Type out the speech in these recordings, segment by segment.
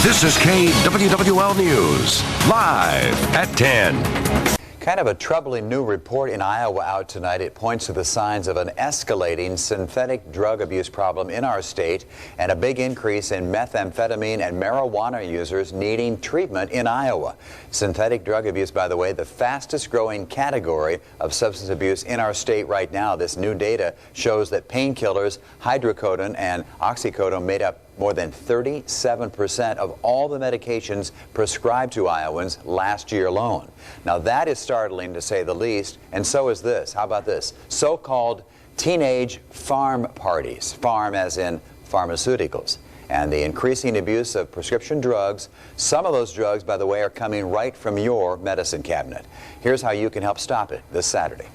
This is KWWL News, live at 10. Kind of a troubling new report in Iowa out tonight. It points to the signs of an escalating synthetic drug abuse problem in our state and a big increase in methamphetamine and marijuana users needing treatment in Iowa. Synthetic drug abuse, by the way, the fastest growing category of substance abuse in our state right now. This new data shows that painkillers, hydrocodone and oxycodone made up more than 37% of all the medications prescribed to Iowans last year alone. Now that is startling to say the least, and so is this. How about this? So-called teenage farm parties. Farm as in pharmaceuticals. And the increasing abuse of prescription drugs. Some of those drugs, by the way, are coming right from your medicine cabinet. Here's how you can help stop it this Saturday.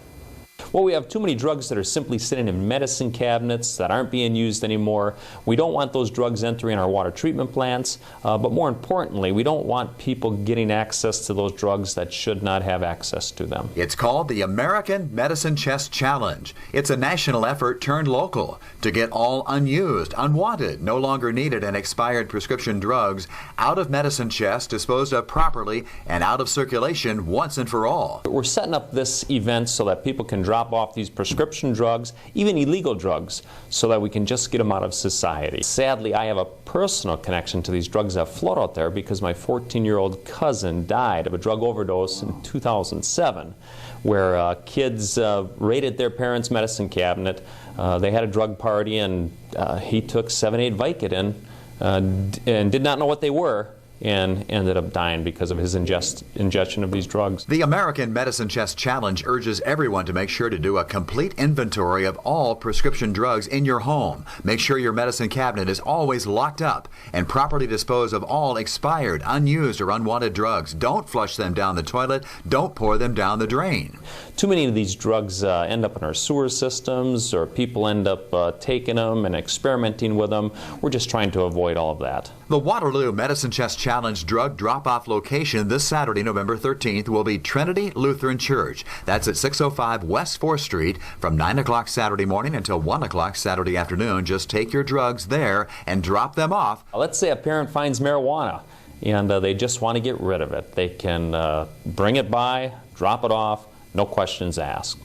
Well, we have too many drugs that are simply sitting in medicine cabinets that aren't being used anymore. We don't want those drugs entering our water treatment plants, but more importantly, we don't want people getting access to those drugs that should not have access to them. It's called the American Medicine Chest Challenge. It's a national effort turned local to get all unused, unwanted, no longer needed and expired prescription drugs out of medicine chests, disposed of properly and out of circulation once and for all. We're setting up this event so that people can drop off these prescription drugs, even illegal drugs, so that we can just get them out of society. Sadly, I have a personal connection to these drugs that float out there because my 14-year-old cousin died of a drug overdose in 2007, where kids raided their parents' medicine cabinet. They had a drug party, and he took 7-8 Vicodin and did not know what they were, and ended up dying because of his ingestion of these drugs. The American Medicine Chest Challenge urges everyone to make sure to do a complete inventory of all prescription drugs in your home. Make sure your medicine cabinet is always locked up and properly dispose of all expired, unused, or unwanted drugs. Don't flush them down the toilet. Don't pour them down the drain. Too many of these drugs end up in our sewer systems, or people end up taking them and experimenting with them. We're just trying to avoid all of that. The Waterloo Medicine Chest Challenge drug drop-off location this Saturday, November 13th, will be Trinity Lutheran Church. That's at 605 West 4th Street from 9 o'clock Saturday morning until 1 o'clock Saturday afternoon. Just take your drugs there and drop them off. Let's say a parent finds marijuana and they just want to get rid of it. They can bring it by, drop it off, no questions asked.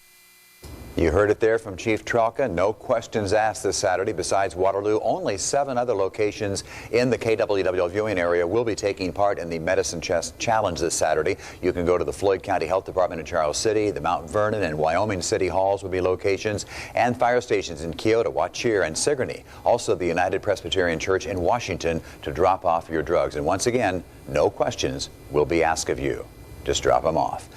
You heard it there from Chief Tralka. No questions asked this Saturday. Besides Waterloo, only 7 other locations in the KWWL viewing area will be taking part in the Medicine Chest Challenge this Saturday. You can go to the Floyd County Health Department in Charles City. The Mount Vernon and Wyoming City Halls will be locations, and fire stations in Keota, Waucheer, and Sigourney. Also the United Presbyterian Church in Washington to drop off your drugs. And once again, no questions will be asked of you. Just drop them off.